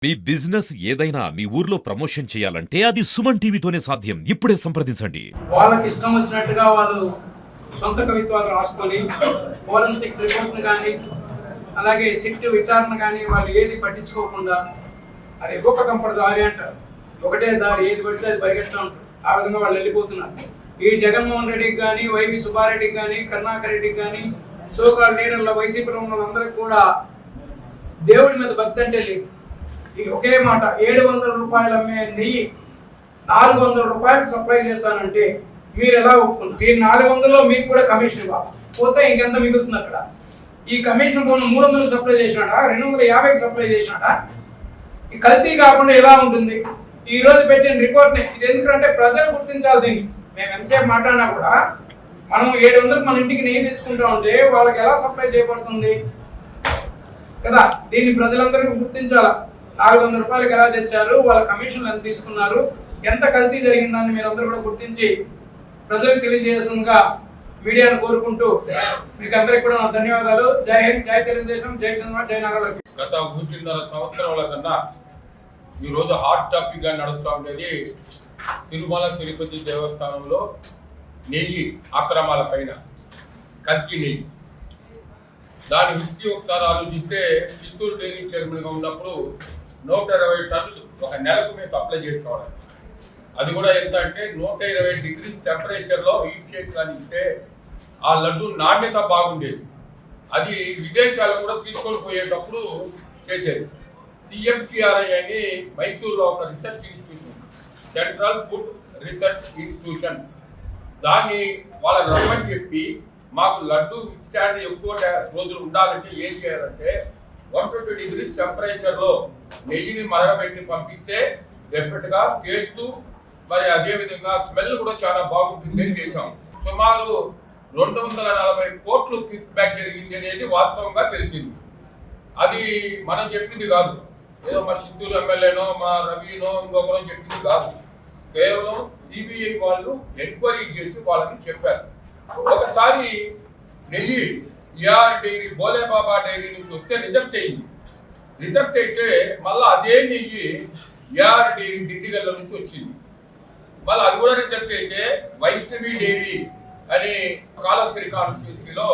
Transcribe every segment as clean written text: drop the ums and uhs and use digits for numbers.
మీ business ఏదైనా మీ ఊర్లో promotion చేయాలంటే అది సుమన్ టీవీతోనే సాధ్యం. ఇప్పుడే సంప్రదించండి. వాళ్ళకి ఇష్టం వచ్చినట్టుగా వాళ్ళు సొంత కవిత్వాలు రాసుకొని ఫోరెన్సిక్ రిపోర్ట్ను కానీ అలాగే సిట్ విచారణ కానీ వాళ్ళు ఏది పట్టించుకోకుండా అది ఒక్కొక్క కంపడ దారి అంటారు, ఒకటే దారి, ఏది పడితే అది పరిగెడుతూ ఉంటారు. ఆ విధంగా వాళ్ళు వెళ్ళిపోతున్నారు. ఈ జగన్మోహన్ రెడ్డికి కానీ, వైవి సుబ్బారెడ్డికి కానీ, కరుణాకర్ రెడ్డికి కానీ, సోకాల్ లీడర్ల వైసీపీలో ఉన్న వాళ్ళందరికీ కూడా దేవుడి మీద భక్తి అంటే లేదు. ఈ ఒకే మాట, 700 రూపాయలు అమ్మే నెయ్యి 400 రూపాయలకు సప్లై చేస్తానంటే మీరు ఎలా ఒప్పుకున్నారు? ఈ 400లో మీకు కూడా కమిషన్ ఇవ్వాలి, పోతే ఇంకెంత మిగులుతుంది అక్కడ. ఈ కమిషన్ పోను 300కి సప్లై చేసినాడా, 250కి సప్లై చేసినాడా? ఈ కల్తీ కాకుండా ఎలా ఉంటుంది? ఈ రోజు పెట్టిన రిపోర్ట్ని ఇది ఎందుకంటే ప్రజలు గుర్తించాలి దీన్ని. మేము ఎంతసేపు మాట్లాడినా కూడా మనం 700 మన ఇంటికి నెయ్యి తెచ్చుకుంటా ఉంటే వాళ్ళకి ఎలా సప్లై చేయబడుతుంది కదా? దీన్ని ప్రజలందరికీ గుర్తించాలా. 400 రూపాయలకి ఎలా తెచ్చారు, వాళ్ళ కమిషన్లు ఎంత తీసుకున్నారు, ఎంత కల్తీ జరిగిందని మీరందరూ కూడా గుర్తించి ప్రజలకు తెలియజేస్తుందిగా మీడియాను కోరుకుంటూ మీకు అందరికీ కూడా ధన్యవాదాలు. జై హింద్, జై తెలుగుదేశం, జై చంద్రబాబు, జై నాగలక్ష్మి. గత 3.5 సంవత్సరాల కన్నా ఈరోజు హాట్ టాపిక్గా నడుస్తూ ఉండేది తిరుమల తిరుపతి దేవస్థానంలో నెయ్యి అక్రమాల పైన, కల్తీ నెయ్యి. దాని హిస్టరీ ఒకసారి ఆలోచిస్తే చిత్తూరు డైరీ చైర్మన్గా ఉన్నప్పుడు 120 టన్నులు ఒక నెలకు మేము సప్లై చేసుకోవాలి. అది కూడా ఎంత అంటే 120 డిగ్రీస్ టెంపరేచర్లో హీట్ చేసి కానీ ఇస్తే ఆ లడ్డు నాణ్యత బాగుండేది. అది విదేశాలకు కూడా తీసుకొని పోయేటప్పుడు చేసేది. సిఎఫ్టిఆర్ఐ అని మైసూరులో ఒక research institution, central food research institution, దాన్ని వాళ్ళని రమ్మని చెప్పి మాకు లడ్డు స్టాండ్ ఎక్కువ రోజులు ఉండాలంటే ఏం చేయాలంటే 120 డిగ్రీస్ టెంపరేచర్లో నెయ్యిని మరగబెట్టి పంపిస్తే డెఫినెట్గా టేస్టు మరి అదేవిధంగా స్మెల్ కూడా చాలా బాగుంటుంది అని చేసాం. సుమారు 240 కోట్లు కిక్ బ్యాక్ జరిగింది అనేది వాస్తవంగా తెలిసింది. అది మనం చెప్పింది కాదు, ఏదో మా చిత్తూరు ఎమ్మెల్యేనో మా రవినో ఇంకొకరో చెప్పింది కాదు. కేవలం సిబిఐ వాళ్ళు ఎంక్వైరీ చేసి వాళ్ళని చెప్పారు. ఒకసారి నెయ్యి యార్ డైరీ, బోలేబాబా డైరీ నుంచి వస్తే రిజెక్ట్ అయింది. రిజెక్ట్ అయితే మళ్ళీ అదే నెయ్యి యార్ డైరీ దిండిగల్ల నుంచి వచ్చింది. మళ్ళీ అది కూడా రిజెక్ట్ అయితే వైష్ణవి డైరీ అని కాళశ్రీ కాన్స్టిట్యూన్సీలో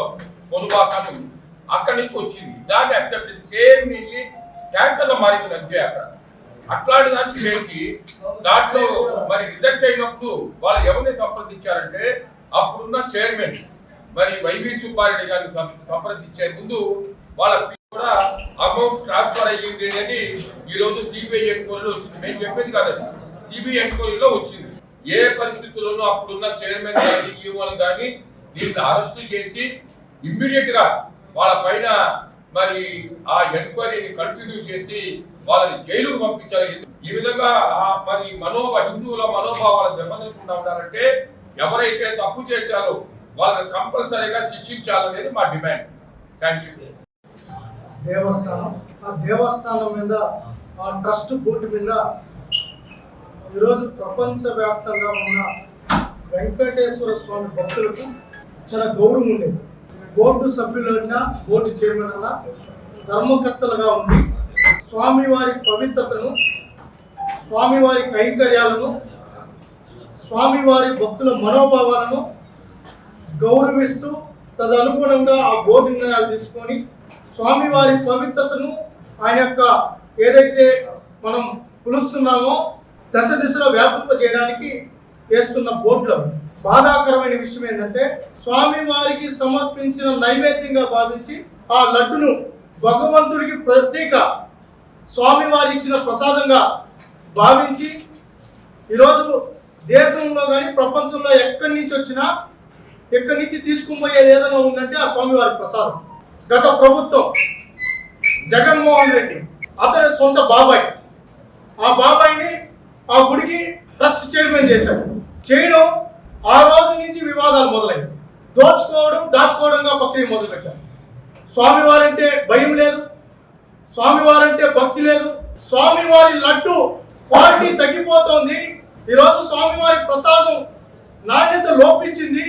పొనుబాక అక్కడి నుంచి వచ్చింది. దాన్ని యాక్సెప్ట్ చేసి సేమ్ నెయ్యి ట్యాంకర్లో మారింది అంతే. అక్కడ అట్లాంటి దాన్ని చేసి దాంట్లో మరి రిజెక్ట్ అయినప్పుడు వాళ్ళు ఎవరిని సంప్రదించారంటే అప్పుడున్న చైర్మన్ మరి వైవి సుబ్బారెడ్డి గారిని సంప్రదించే ముందు వాళ్ళ కూడా అమౌంట్ ట్రాన్స్ఫర్ అయ్యింది అనేది ఈరోజు సిబిఐ ఎంక్వైరీలో వచ్చింది. మేము చెప్పేది కాదు, సిబిఐ ఎంక్వైరీలో వచ్చింది. ఏ పరిస్థితుల్లోనూ అప్పుడున్న చైర్మన్ కానీ ఈఓలు కానీ దీన్ని అరెస్టు చేసి ఇమ్మీడియట్ గా వాళ్ళ పైన మరి ఆ ఎంక్వైరీని కంటిన్యూ చేసి వాళ్ళని జైలుకు పంపించాలి. ఈ విధంగా మరి హిందువుల మనోభావాలు దెబ్బతినకుండా ఉండాలంటే ఎవరైతే తప్పు చేశారో వాళ్ళని కంపల్సరీగా శిక్షించాలనేది మా డిమాండ్. Thank you. దేవస్థానం, ఆ దేవస్థానం మీద, ఆ ట్రస్ట్ బోర్డు మీద ఈరోజు ప్రపంచవ్యాప్తంగా ఉన్న వెంకటేశ్వర స్వామి భక్తులకు చాలా గౌరవం ఉండేది. బోర్డు సభ్యులైనా, బోర్డు చైర్మన్ అయినా ధర్మకర్తలుగా ఉండి స్వామివారి పవిత్రతను, స్వామివారి కైంకర్యాలను, స్వామివారి భక్తుల మనోభావాలను గౌరవిస్తూ తదనుగుణంగా ఆ బోర్డు నిర్ణయాలు తీసుకొని స్వామివారి పవిత్రతను, ఆయన యొక్క ఏదైతే మనం పిలుస్తున్నామో దశ దిశలో వ్యాపింపజేయడానికి వేస్తున్న బోర్డులు. బాధాకరమైన విషయం ఏంటంటే స్వామివారికి సమర్పించిన నైవేద్యంగా భావించి ఆ లడ్డును భగవంతుడికి ప్రతీక, స్వామివారి ఇచ్చిన ప్రసాదంగా భావించి ఈరోజు దేశంలో కానీ ప్రపంచంలో ఎక్కడి నుంచి వచ్చినా, ఎక్కడి నుంచి తీసుకుపోయేది ఏదైనా ఉందంటే ఆ స్వామివారి ప్రసాదం. గత ప్రభుత్వం జగన్మోహన్ రెడ్డి అతని సొంత బాబాయ్, ఆ బాబాయిని ఆ గుడికి ట్రస్ట్ చైర్మన్ చేశాడు. చేయడం ఆ రోజు నుంచి వివాదాలు మొదలైంది. దోచుకోవడం, దాచుకోవడంగా ప్రక్రియ మొదలుపెట్టారు. స్వామివారంటే భయం లేదు, స్వామివారంటే భక్తి లేదు. స్వామివారి లడ్డు క్వాలిటీ తగ్గిపోతోంది. ఈరోజు స్వామివారి ప్రసాదం నాణ్యత లోపించింది.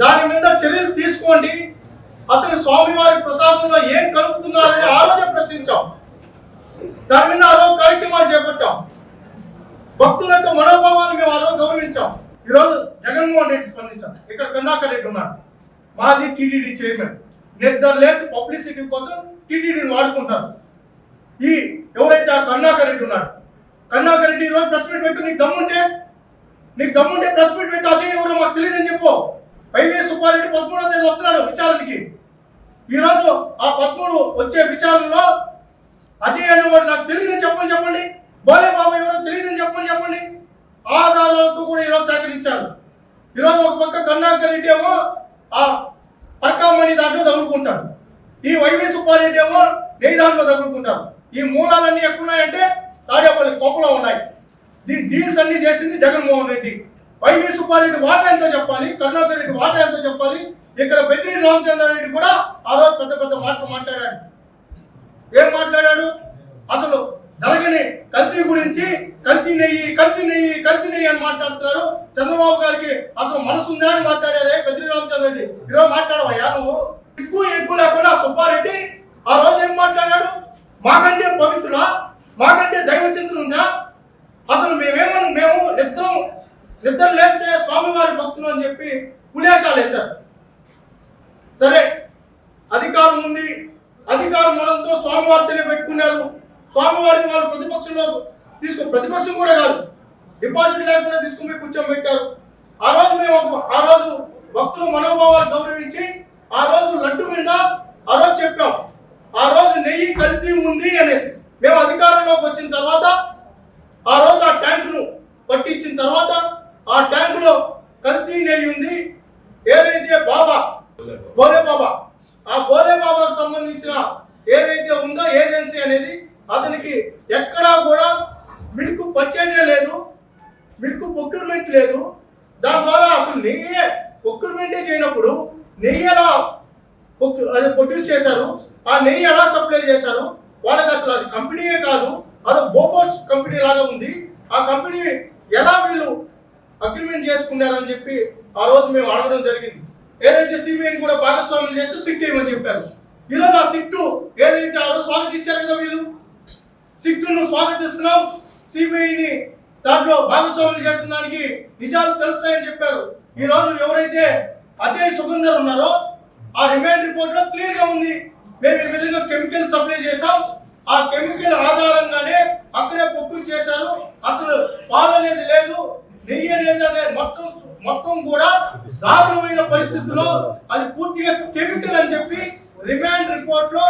దాని మీద చర్యలు తీసుకోండి. అసలు స్వామివారి ప్రసాదంలో ఏం కలుపుతున్నారని ఆ రోజే ప్రశ్నించాం. దాని మీద ఆ రోజు కార్యక్రమాలు చేపట్టాం. భక్తుల యొక్క మనోభావాలను మేము ఆ రోజు గౌరవించాం. ఈరోజు జగన్మోహన్ రెడ్డి స్పందించారు. ఇక్కడ కరుణాకర్ రెడ్డి ఉన్నాడు, మాజీ టీటీడీ చైర్మన్. నిద్రలేసి పబ్లిసిటీ కోసం టీటీడీని వాడుకుంటారు. ఈ ఎవరైతే ఆ కరుణాకర్ రెడ్డి ఉన్నాడు, కరుణాకర్ రెడ్డి ఈరోజు ప్రెస్ మీట్ పెట్టు. నీకు దమ్ముంటే ప్రెస్ మీట్ పెట్టు. అజయ్ ఎవరో మాకు తెలియదని చెప్పు. వైవీఎస్ సుబ్బారెడ్డి 13వ తేదీ వస్తున్నాడు విచారణకి. ఈరోజు ఆ 13 వచ్చే విచారణలో అజయ్ అనేవాడు నాకు తెలియదని చెప్పండి. బోలే బాబా ఎవరో తెలియదని చెప్పండి. ఆధారాలతో కూడా ఈరోజు సేకరించారు. ఈరోజు ఒక పక్క కరుణాకర్ రెడ్డి ఏమో ఆ పరకామణి దాంట్లో తగులుకుంటాడు, ఈ వైవి సుబ్బారెడ్డి ఏమో నెయ్యి దాంట్లో తగులుకుంటారు. ఈ మూలాలన్నీ ఎక్కడున్నాయంటే తాడేపల్లి కోపలో ఉన్నాయి. దీని డీల్స్ అన్ని చేసింది జగన్మోహన్ రెడ్డి. వైవి సుబ్బారెడ్డి వాటా ఎంతో చెప్పాలి, కరుణాకర్ రెడ్డి వాటా ఎంతో చెప్పాలి. ఇక్కడ పెద్దిరెడ్డి రామచంద్రారెడ్డి కూడా ఆ రోజు పెద్ద మాటలు మాట్లాడాడు. ఏం మాట్లాడాడు? అసలు జరగని కల్తీ గురించి కల్తీ నెయ్యి అని మాట్లాడుతున్నారు. చంద్రబాబు గారికి అసలు మనసు ఉందా అని మాట్లాడారే పెద్దిరెడ్డి రామచంద్రారెడ్డి. ఈరోజు మాట్లాడవయ్యా నువ్వు? ఎక్కువ లేకుండా సుబ్బారెడ్డి ఆ రోజు ఏం మాట్లాడాడు? మాకంటే పవిత్రులా, మాకంటే దైవచింతన ఉందా? అసలు మేము నిద్ర లేస్తే స్వామివారి భక్తులు అని చెప్పి పులేశాలు వేశారు. సరే, అధికారం ఉంది, అధికారం మనంతో స్వామివారి తెలియబెట్టుకున్నారు. స్వామివారిని వాళ్ళు ప్రతిపక్షం కూడా కాదు, డిపాజిట్ లేకుండా తీసుకుని కూర్చోబెట్టారు. ఆ రోజు భక్తుల మనోభావాలు గౌరవించి ఆ రోజు లడ్డు మీద ఆ రోజు చెప్పాం. ఆ రోజు నెయ్యి కల్తీ ఉంది అనేసి మేము అధికారంలోకి వచ్చిన తర్వాత ఆ రోజు ఆ ట్యాంకును పట్టించిన తర్వాత ఆ ట్యాంకులో కల్తీ నెయ్యి ఉంది. ఏదైతే బోలే బాబా ఆ బోలే బాబాకు సంబంధించిన ఏదైతే ఉందో ఏజెన్సీ అనేది అతనికి ఎక్కడా కూడా మిల్క్ పర్చేజే లేదు, మిల్క్ ప్రొక్యూర్మెంట్ లేదు. దాని ద్వారా అసలు నెయ్యి ప్రొక్యూర్మెంటే చేయనప్పుడు నెయ్యి ఎలా అది ప్రొడ్యూస్ చేశారు, ఆ నెయ్యి ఎలా సప్లై చేశారు? వాళ్ళకి అసలు అది కంపెనీయే కాదు, అది బోఫోర్స్ కంపెనీ లాగా ఉంది. ఆ కంపెనీ ఎలా వీళ్ళు అగ్రిమెంట్ చేసుకున్నారని చెప్పి ఆ రోజు మేము అడగడం జరిగింది. ఏదైతే సిబిఐని కూడా భాగస్వామ్యం చేస్తూ సిట్ వేయమని చెప్పారు. ఈరోజు ఆ సిట్టు ఏదైతే ఆ రోజు స్వాగతించారు కదా, వీళ్ళు సిట్టును స్వాగతిస్తున్నాం, సిబిఐని దాంట్లో భాగస్వామ్యం చేస్తున్న దానికి నిజాలు తెలుస్తాయని చెప్పారు. ఈరోజు ఎవరైతే అజయ్ సుగంధర్ ఉన్నారో ఆ రిమాండ్ రిపోర్ట్ లో క్లియర్ గా ఉంది, మేము ఈ విధంగా కెమికల్ సప్లై చేసాం, ఆ కెమికల్ ఆధారంగానే అక్కడే ప్రొక్యూర్ చేశారు, అసలు పాలు అనేది లేదు, నెయ్యి అనేది మొత్తం కూడా దారుణమైన పరిస్థితుల్లో అది పూర్తిగా కెమికల్ అని చెప్పి రిమాండ్ రిపోర్ట్ లో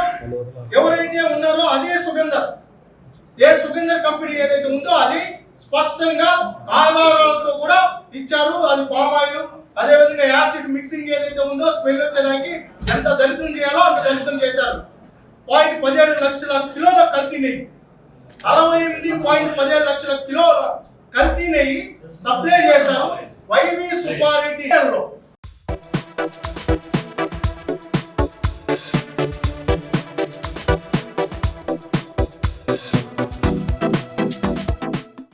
ఎవరైతే ఉన్నారో అజయ్ సుగంధర్ కంపెనీ ఏదైతే ఉందో అది స్పష్టంగా ఆధారాలతో కూడా ఇచ్చారు. అది పామాయిల్, అదే విధంగా యాసిడ్ మిక్సింగ్ ఏదైతే ఉందో స్మెల్ వచ్చేదానికి ఎంత దరిద్రం చేయాలో అంత దరిద్రం చేశారు. 0.17 లక్షల కిలోల కల్తీ నెయ్యి, 68.17 లక్షల కిలోల కల్తీ నెయ్యి సప్లై చేశారు వైవి సుబ్బారెడ్డి.